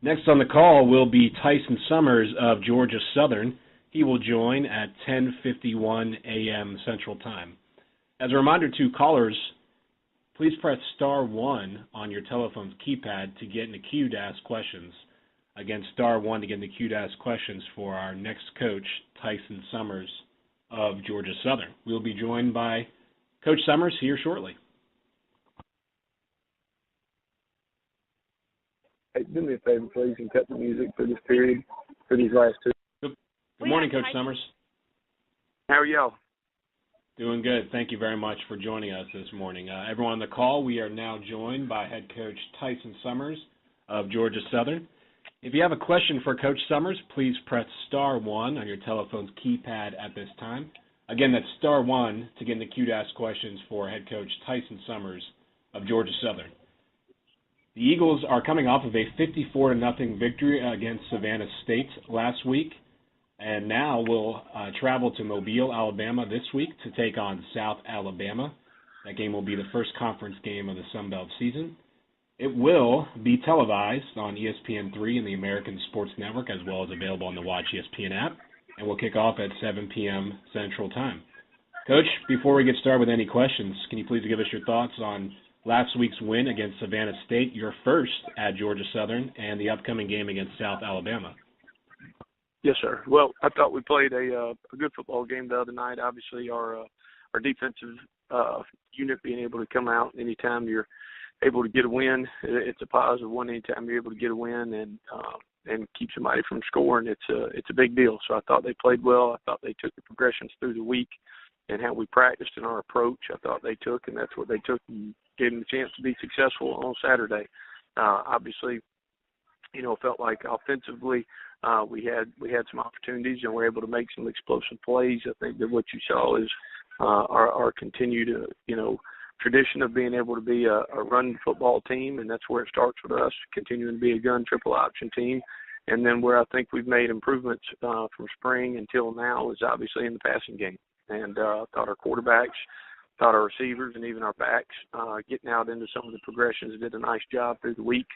Next on the call will be Tyson Summers of Georgia Southern. He will join at 10:51 a.m. Central Time. As a reminder to callers, please press star 1 on your telephone's keypad to get in the queue to ask questions. Again, star 1 to get in the queue to ask questions for our next coach, Tyson Summers of Georgia Southern. We'll be joined by Coach Summers here shortly. Hey, do me a favor, please, and cut the music for this period, for these last two. Good morning, Coach Summers. How are y'all? Doing good. Thank you very much for joining us this morning. Everyone on the call, we are now joined by head coach Tyson Summers of Georgia Southern. If you have a question for Coach Summers, please press star 1 on your telephone's keypad at this time. Again, that's star 1 to get in the queue to ask questions for head coach Tyson Summers of Georgia Southern. The Eagles are coming off of a 54-0 victory against Savannah State last week, and now will travel to Mobile, Alabama this week to take on South Alabama. That game will be the first conference game of the Sun Belt season. It will be televised on ESPN3 and the American Sports Network, as well as available on the Watch ESPN app, and will kick off at 7 p.m. Central Time. Coach, before we get started with any questions, can you please give us your thoughts on last week's win against Savannah State, your first at Georgia Southern, and the upcoming game against South Alabama? Yes, sir. Well, I thought we played a good football game the other night. Obviously, our defensive unit being able to come out anytime you're able to get a win, it's a positive one. Anytime you're able to get a win and keep somebody from scoring, it's a big deal. So I thought they played well. I thought they took the progressions through the week and how we practiced in our approach. I thought they took, and that's what they took, and gave them a chance to be successful on Saturday. Obviously, felt like offensively we had some opportunities and were able to make some explosive plays. I think that what you saw is our continued, tradition of being able to be a run football team, and that's where it starts with us, continuing to be a gun triple option team. And then where I think we've made improvements from spring until now is obviously in the passing game. And I thought our quarterbacks, thought our receivers, and even our backs getting out into some of the progressions did a nice job through the week.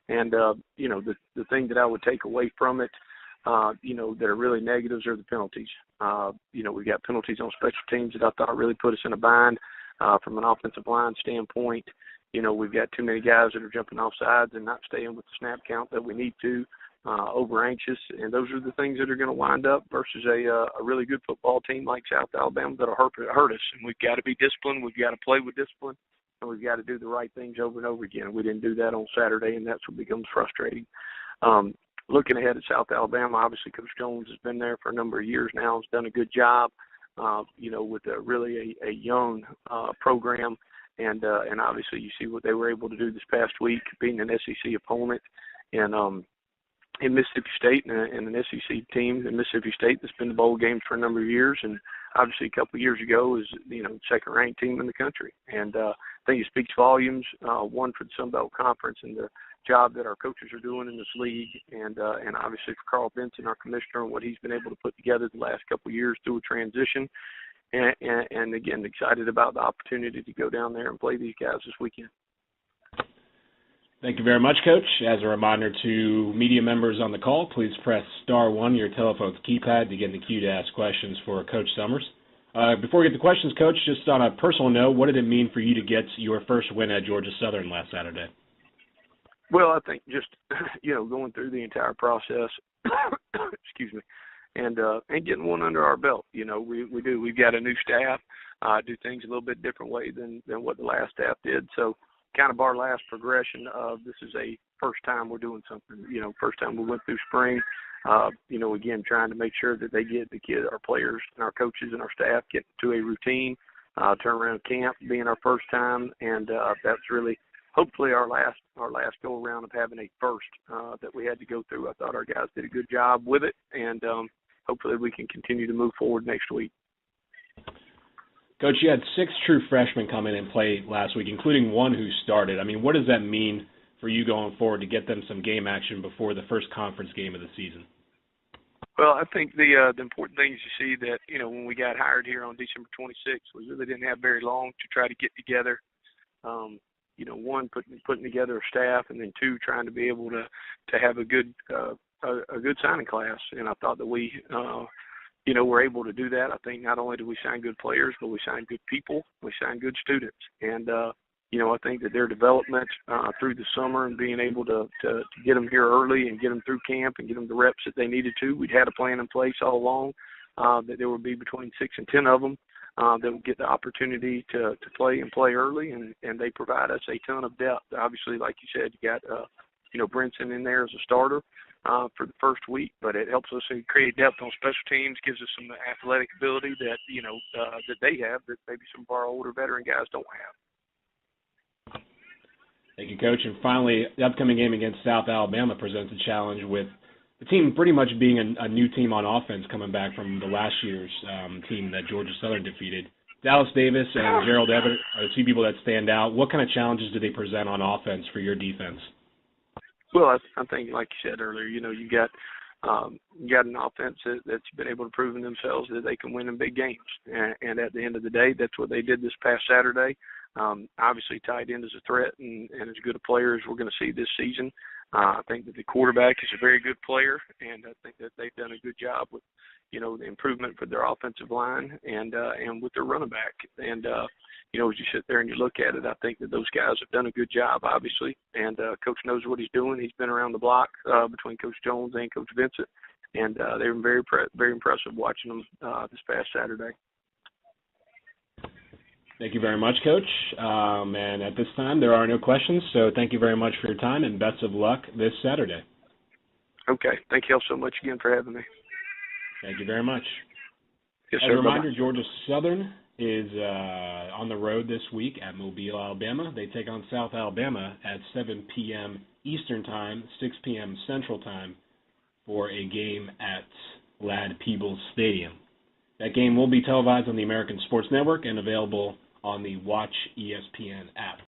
And, the thing that I would take away from it, that are really negatives are the penalties. We got penalties on special teams that I thought really put us in a bind from an offensive line standpoint. We've got too many guys that are jumping off sides and not staying with the snap count that we need to, over anxious. And those are the things that are going to wind up versus a really good football team like South Alabama that'll hurt us. And we've got to be disciplined. We've got to play with discipline. And we've got to do the right things over and over again. We didn't do that on Saturday, and that's what becomes frustrating. Looking ahead at South Alabama, obviously Coach Jones has been there for a number of years now. Has done a good job, with really a young program. And obviously you see what they were able to do this past week, beating an SEC opponent in Mississippi State and an SEC team in Mississippi State that's been to bowl games for a number of years. And obviously a couple of years ago is, second-ranked team in the country. And I think it speaks volumes, one, for the Sun Belt Conference and the job that our coaches are doing in this league, and obviously for Carl Benson, our commissioner, and what he's been able to put together the last couple of years through a transition. And again, excited about the opportunity to go down there and play these guys this weekend. Thank you very much, Coach. As a reminder to media members on the call, please press star 1 on your telephone's keypad to get in the queue to ask questions for Coach Summers. Before we get to questions, Coach, just on a personal note, what did it mean for you to get your first win at Georgia Southern last Saturday? Well, I think just, going through the entire process, excuse me, and getting one under our belt. We've got a new staff, do things a little bit different way than what the last staff did. So kind of our last progression of this is a first time we're doing something, first time we went through spring, again, trying to make sure that they get the kids, our players and our coaches and our staff get to a routine, turnaround camp being our first time. And that's really hopefully our last go around of having a first that we had to go through. I thought our guys did a good job with it, and hopefully we can continue to move forward next week. Coach, you had 6 true freshmen come in and play last week, including one who started. I mean, what does that mean for you going forward to get them some game action before the first conference game of the season? Well, I think the important thing is you see that, when we got hired here on December 26th, we really didn't have very long to try to get together, one, putting together a staff, and then two, trying to be able to have a good signing class. And I thought that we were able to do that. I think not only did we sign good players, but we signed good people, we signed good students. And I think that their development through the summer and being able to get them here early and get them through camp and get them the reps that they needed to. We'd had a plan in place all along that there would be between 6 and 10 of them that would get the opportunity to play and play early, and they provide us a ton of depth. Obviously, like you said, you got Brinson in there as a starter for the first week, but it helps us create depth on special teams, gives us some athletic ability that that they have that maybe some of our older veteran guys don't have. Thank you, Coach. And finally, the upcoming game against South Alabama presents a challenge with the team pretty much being a new team on offense coming back from the last year's team that Georgia Southern defeated. Dallas Davis and Gerald Everett are the two people that stand out. What kind of challenges do they present on offense for your defense? Well, I think, like you said earlier, you got an offense that's been able to prove in themselves that they can win in big games. And at the end of the day, that's what they did this past Saturday. Obviously, tight end is a threat and as good a player as we're going to see this season. I think that the quarterback is a very good player, and I think that they've done a good job with, the improvement for their offensive line and with their running back. And, as you sit there and you look at it, I think that those guys have done a good job, obviously, and Coach knows what he's doing. He's been around the block between Coach Jones and Coach Vincent, and they were very impressive watching them this past Saturday. Thank you very much, Coach. And at this time, there are no questions, so thank you very much for your time, and best of luck this Saturday. Okay. Thank you all so much again for having me. Thank you very much. Yes, As sir. a reminder, Bye-bye. Georgia Southern is on the road this week at Mobile, Alabama. They take on South Alabama at 7 p.m. Eastern Time, 6 p.m. Central Time for a game at Ladd-Peebles Stadium. That game will be televised on the American Sports Network and available on the Watch ESPN app.